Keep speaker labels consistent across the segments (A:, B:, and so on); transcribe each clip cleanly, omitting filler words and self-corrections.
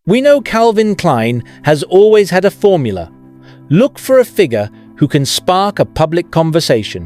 A: We know Calvin Klein has always had a formula. Look for a figure who can spark a public conversation.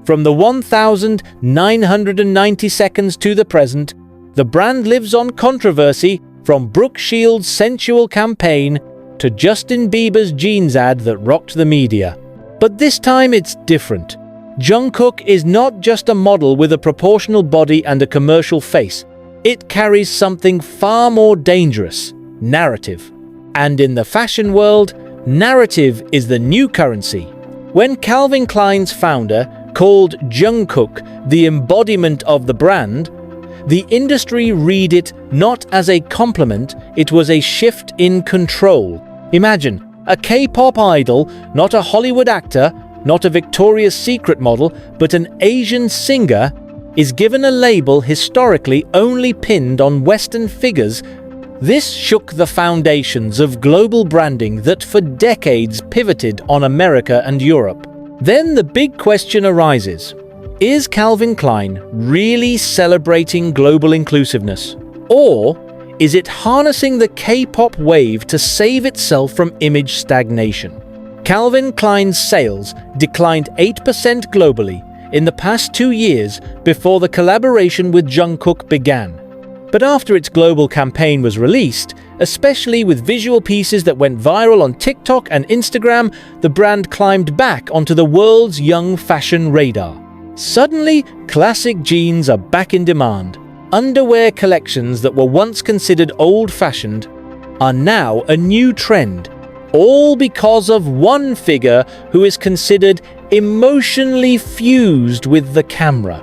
A: From the 1990 seconds to the present, the brand lives on controversy, from Brooke Shields' sensual campaign to Justin Bieber's jeans ad that rocked the media. But this time it's different. Jungkook is not just a model with a proportional body and a commercial face. It carries something far more dangerous: narrative. And in the fashion world, narrative is the new currency. When Calvin Klein's founder called Jungkook the embodiment of the brand, the industry read it not as a compliment, it was a shift in control. Imagine, a K-pop idol, not a Hollywood actor, not a Victoria's Secret model, but an Asian singer, is given a label historically only pinned on Western figures. This shook the foundations of global branding that for decades pivoted on America and Europe. Then the big question arises: is Calvin Klein really celebrating global inclusiveness? Or is it harnessing the K-pop wave to save itself from image stagnation? Calvin Klein's sales declined 8% globally in the past 2 years before the collaboration with Jungkook began. But after its global campaign was released, especially with visual pieces that went viral on TikTok and Instagram, the brand climbed back onto the world's young fashion radar. Suddenly, classic jeans are back in demand. Underwear collections that were once considered old-fashioned are now a new trend, all because of one figure who is considered emotionally fused with the camera.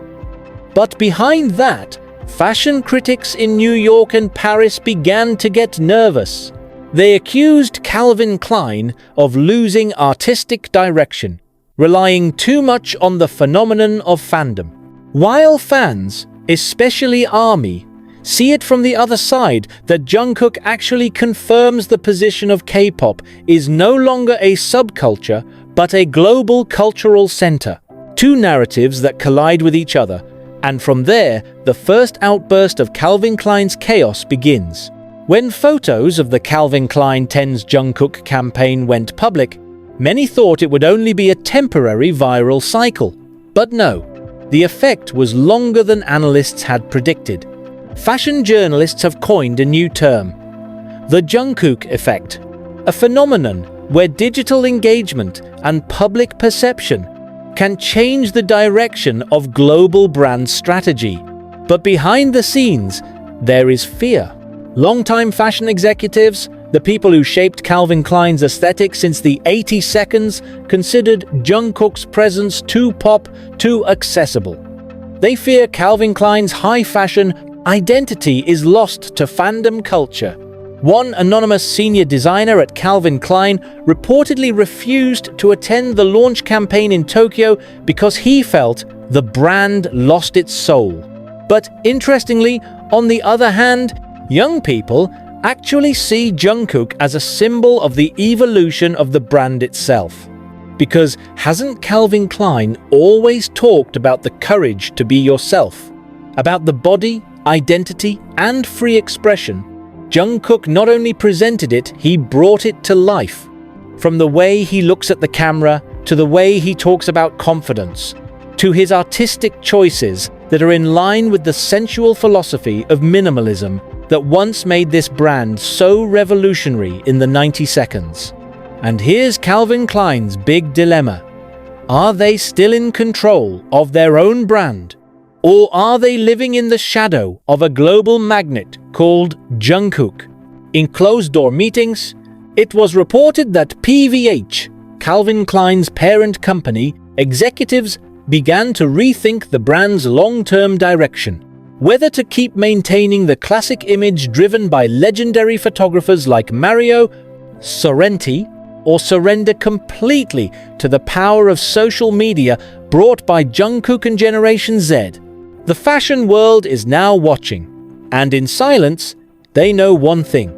A: But behind that, fashion critics in New York and Paris began to get nervous. They accused Calvin Klein of losing artistic direction, relying too much on the phenomenon of fandom. While fans, especially ARMY, see it from the other side, that Jungkook actually confirms the position of K-pop is no longer a subculture, but a global cultural center. Two narratives that collide with each other, and from there, the first outburst of Calvin Klein's chaos begins. When photos of the Calvin Klein X Jungkook campaign went public, many thought it would only be a temporary viral cycle. But no, the effect was longer than analysts had predicted. Fashion journalists have coined a new term: the Jungkook effect, a phenomenon where digital engagement and public perception can change the direction of global brand strategy. But behind the scenes, there is fear. Longtime fashion executives, the people who shaped Calvin Klein's aesthetic since the 80 seconds, considered Jungkook's presence too pop, too accessible. They fear Calvin Klein's high fashion identity is lost to fandom culture. One anonymous senior designer at Calvin Klein reportedly refused to attend the launch campaign in Tokyo because he felt the brand lost its soul. But interestingly, on the other hand, young people actually see Jungkook as a symbol of the evolution of the brand itself. Because hasn't Calvin Klein always talked about the courage to be yourself? About the body, identity, and free expression? Jungkook not only presented it, he brought it to life. From the way he looks at the camera, to the way he talks about confidence, to his artistic choices that are in line with the sensual philosophy of minimalism that once made this brand so revolutionary in the 90 seconds. And here's Calvin Klein's big dilemma. Are they still in control of their own brand? Or are they living in the shadow of a global magnet called Jungkook? In closed-door meetings, it was reported that PVH, Calvin Klein's parent company, executives began to rethink the brand's long-term direction. Whether to keep maintaining the classic image driven by legendary photographers like Mario Sorrenti, or surrender completely to the power of social media brought by Jungkook and Generation Z. The fashion world is now watching, and in silence, they know one thing.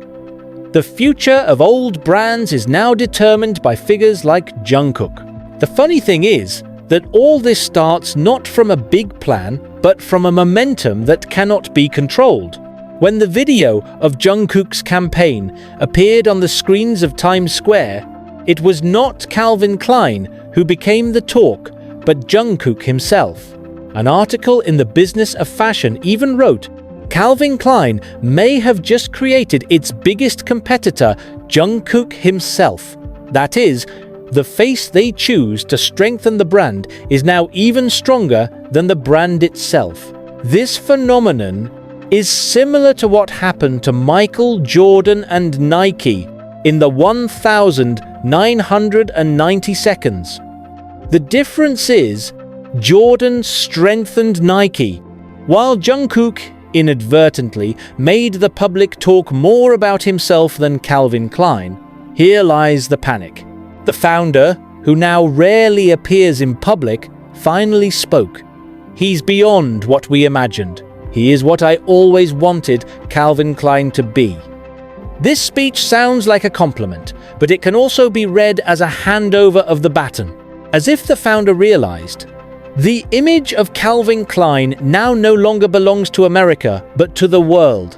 A: The future of old brands is now determined by figures like Jungkook. The funny thing is that all this starts not from a big plan, but from a momentum that cannot be controlled. When the video of Jungkook's campaign appeared on the screens of Times Square, it was not Calvin Klein who became the talk, but Jungkook himself. An article in the Business of Fashion even wrote, Calvin Klein may have just created its biggest competitor, Jungkook himself. That is, the face they choose to strengthen the brand is now even stronger than the brand itself. This phenomenon is similar to what happened to Michael Jordan and Nike in the 1990 seconds. The difference is, Jordan strengthened Nike, while Jungkook inadvertently made the public talk more about himself than Calvin Klein. Here lies the panic. The founder, who now rarely appears in public, finally spoke. He's beyond what we imagined. He is what I always wanted Calvin Klein to be. This speech sounds like a compliment, but it can also be read as a handover of the baton, as if the founder realized, the image of Calvin Klein now no longer belongs to America, but to the world.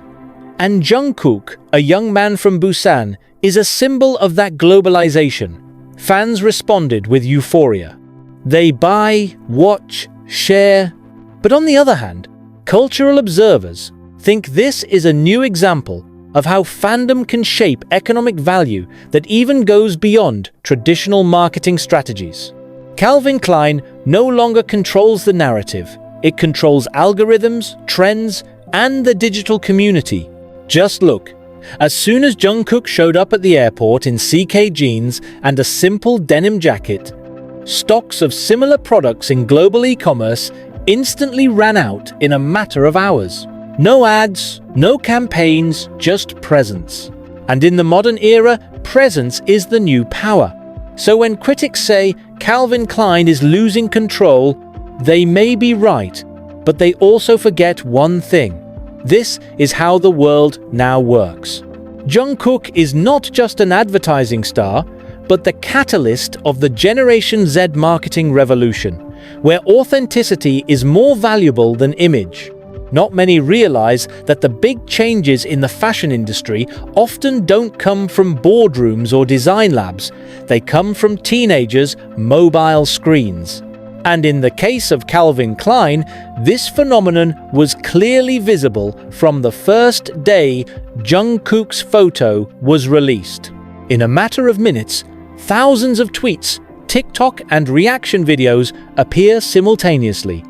A: And Jungkook, a young man from Busan, is a symbol of that globalization. Fans responded with euphoria. They buy, watch, share. But on the other hand, cultural observers think this is a new example of how fandom can shape economic value that even goes beyond traditional marketing strategies. Calvin Klein no longer controls the narrative. It controls algorithms, trends, and the digital community. Just look. As soon as Jungkook showed up at the airport in CK jeans and a simple denim jacket, stocks of similar products in global e-commerce instantly ran out in a matter of hours. No ads, no campaigns, just presence. And in the modern era, presence is the new power. So when critics say Calvin Klein is losing control, they may be right, but they also forget one thing. This is how the world now works. Jungkook is not just an advertising star, but the catalyst of the Generation Z marketing revolution, where authenticity is more valuable than image. Not many realize that the big changes in the fashion industry often don't come from boardrooms or design labs. They come from teenagers' mobile screens. And in the case of Calvin Klein, this phenomenon was clearly visible from the first day Jungkook's photo was released. In a matter of minutes, thousands of tweets, TikTok, and reaction videos appear simultaneously.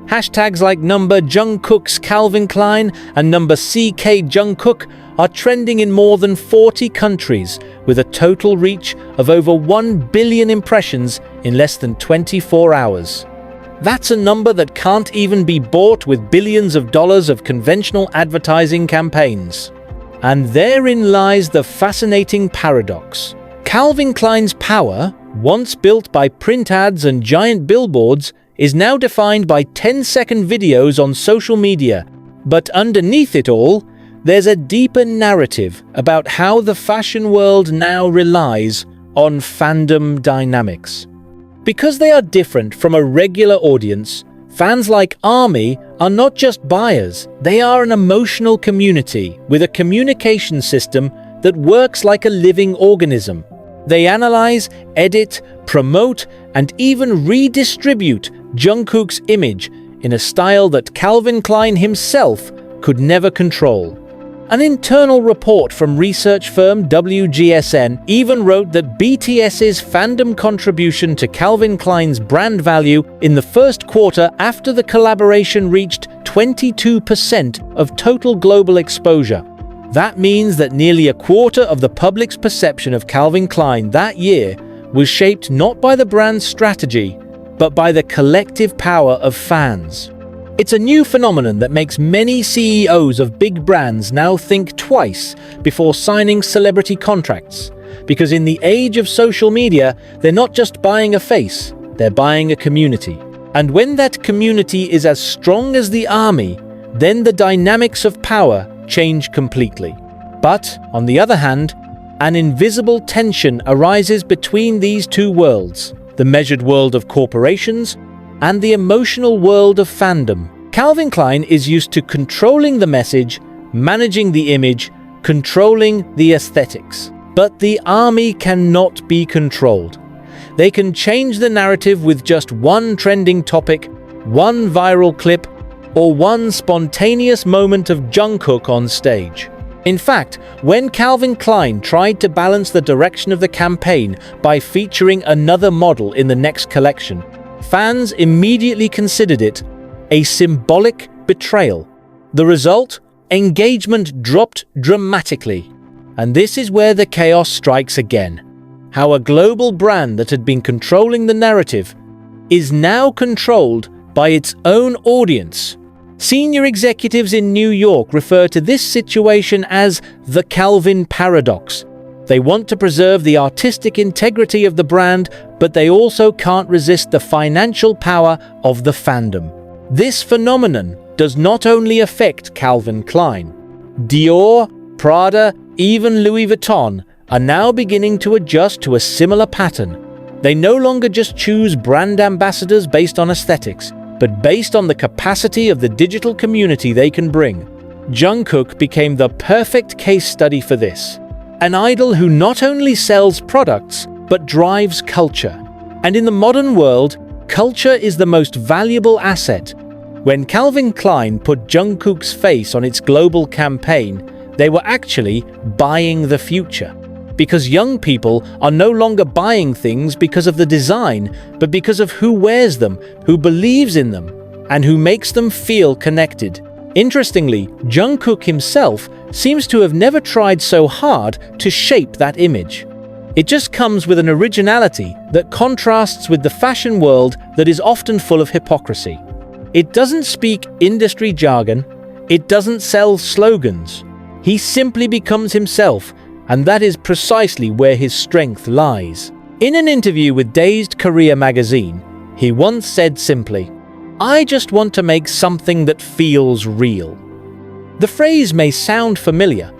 A: Hashtags like #Jungkook's Calvin Klein and #CK Jungkook are trending in more than 40 countries, with a total reach of over 1 billion impressions in less than 24 hours. That's a number that can't even be bought with billions of dollars of conventional advertising campaigns. And therein lies the fascinating paradox. Calvin Klein's power, once built by print ads and giant billboards, is now defined by 10-second videos on social media. But underneath it all, there's a deeper narrative about how the fashion world now relies on fandom dynamics. Because they are different from a regular audience, fans like ARMY are not just buyers, they are an emotional community with a communication system that works like a living organism. They analyze, edit, promote, and even redistribute Jungkook's image in a style that Calvin Klein himself could never control. An internal report from research firm WGSN even wrote that BTS's fandom contribution to Calvin Klein's brand value in the first quarter after the collaboration reached 22% of total global exposure. That means that nearly a quarter of the public's perception of Calvin Klein that year was shaped not by the brand's strategy, but by the collective power of fans. It's a new phenomenon that makes many CEOs of big brands now think twice before signing celebrity contracts, because in the age of social media, they're not just buying a face, they're buying a community. And when that community is as strong as the army, then the dynamics of power change completely. But, on the other hand, an invisible tension arises between these two worlds, the measured world of corporations and the emotional world of fandom. Calvin Klein is used to controlling the message, managing the image, controlling the aesthetics. But the army cannot be controlled. They can change the narrative with just one trending topic, one viral clip, or one spontaneous moment of Jungkook on stage. In fact, when Calvin Klein tried to balance the direction of the campaign by featuring another model in the next collection, fans immediately considered it a symbolic betrayal. The result? Engagement dropped dramatically. And this is where the chaos strikes again. How a global brand that had been controlling the narrative is now controlled by its own audience. Senior executives in New York refer to this situation as the Calvin paradox. They want to preserve the artistic integrity of the brand, but they also can't resist the financial power of the fandom. This phenomenon does not only affect Calvin Klein. Dior, Prada, even Louis Vuitton are now beginning to adjust to a similar pattern. They no longer just choose brand ambassadors based on aesthetics, but based on the capacity of the digital community they can bring. Jungkook became the perfect case study for this. An idol who not only sells products, but drives culture. And in the modern world, culture is the most valuable asset. When Calvin Klein put Jungkook's face on its global campaign, they were actually buying the future. Because young people are no longer buying things because of the design, but because of who wears them, who believes in them, and who makes them feel connected. Interestingly, Jungkook himself seems to have never tried so hard to shape that image. It just comes with an originality that contrasts with the fashion world that is often full of hypocrisy. It doesn't speak industry jargon, it doesn't sell slogans. He simply becomes himself, and that is precisely where his strength lies. In an interview with Dazed Korea magazine, he once said simply, "I just want to make something that feels real." The phrase may sound familiar,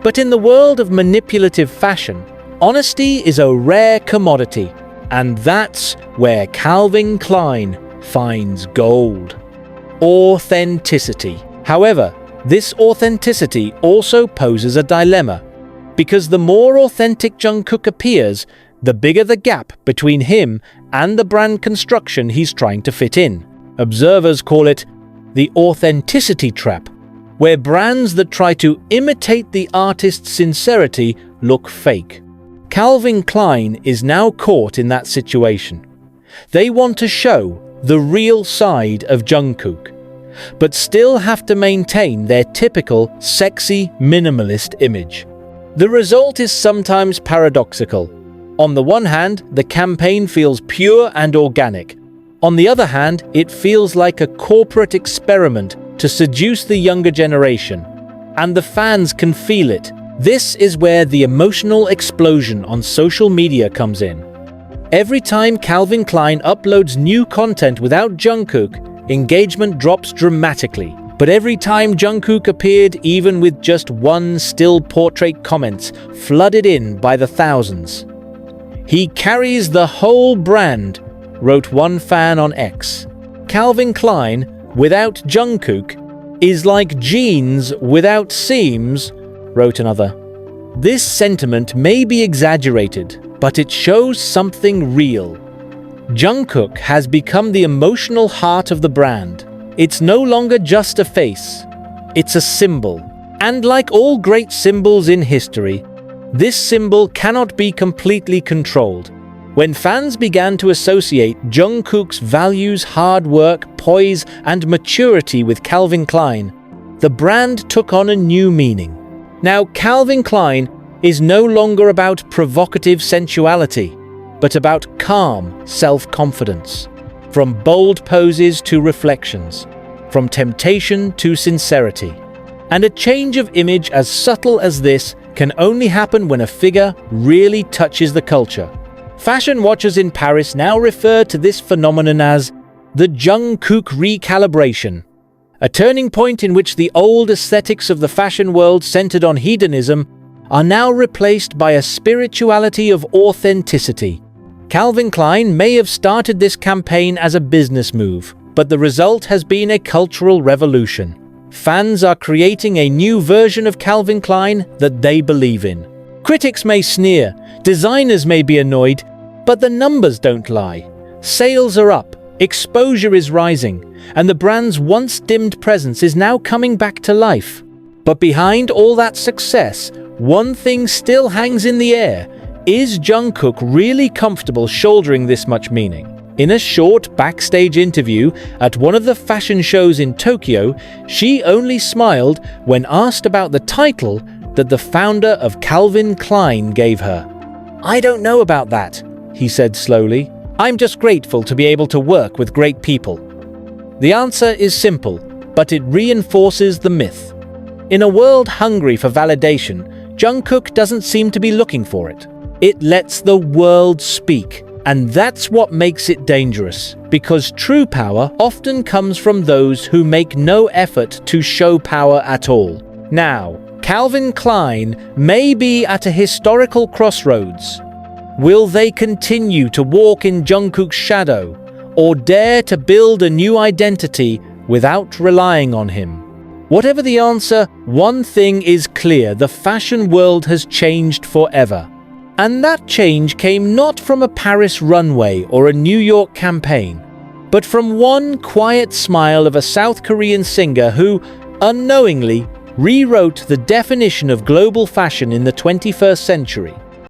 A: but in the world of manipulative fashion, honesty is a rare commodity, and that's where Calvin Klein finds gold. Authenticity. However, this authenticity also poses a dilemma, because the more authentic Jungkook appears, the bigger the gap between him and the brand construction he's trying to fit in. Observers call it the authenticity trap, where brands that try to imitate the artist's sincerity look fake. Calvin Klein is now caught in that situation. They want to show the real side of Jungkook, but still have to maintain their typical sexy minimalist image. The result is sometimes paradoxical. On the one hand, the campaign feels pure and organic. On the other hand, it feels like a corporate experiment to seduce the younger generation. And the fans can feel it. This is where the emotional explosion on social media comes in. Every time Calvin Klein uploads new content without Jungkook, engagement drops dramatically. But every time Jungkook appeared, even with just one still portrait, comments flooded in by the thousands. "He carries the whole brand," wrote one fan on X. "Calvin Klein, without Jungkook, is like jeans without seams," wrote another. This sentiment may be exaggerated, but it shows something real. Jungkook has become the emotional heart of the brand. It's no longer just a face, it's a symbol. And like all great symbols in history, this symbol cannot be completely controlled. When fans began to associate Jungkook's values, hard work, poise, and maturity with Calvin Klein, the brand took on a new meaning. Now, Calvin Klein is no longer about provocative sensuality, but about calm self-confidence. From bold poses to reflections, from temptation to sincerity. And a change of image as subtle as this can only happen when a figure really touches the culture. Fashion watchers in Paris now refer to this phenomenon as the Jungkook recalibration, a turning point in which the old aesthetics of the fashion world centered on hedonism are now replaced by a spirituality of authenticity. Calvin Klein may have started this campaign as a business move, but the result has been a cultural revolution. Fans are creating a new version of Calvin Klein that they believe in. Critics may sneer, designers may be annoyed, but the numbers don't lie. Sales are up, exposure is rising, and the brand's once dimmed presence is now coming back to life. But behind all that success, one thing still hangs in the air. Is Jungkook really comfortable shouldering this much meaning? In a short backstage interview at one of the fashion shows in Tokyo, she only smiled when asked about the title that the founder of Calvin Klein gave her. "I don't know about that," he said slowly. "I'm just grateful to be able to work with great people." The answer is simple, but it reinforces the myth. In a world hungry for validation, Jungkook doesn't seem to be looking for it. It lets the world speak. And that's what makes it dangerous, because true power often comes from those who make no effort to show power at all. Now, Calvin Klein may be at a historical crossroads. Will they continue to walk in Jungkook's shadow, or dare to build a new identity without relying on him? Whatever the answer, one thing is clear: the fashion world has changed forever. And that change came not from a Paris runway or a New York campaign, but from one quiet smile of a South Korean singer who, unknowingly, rewrote the definition of global fashion in the 21st century.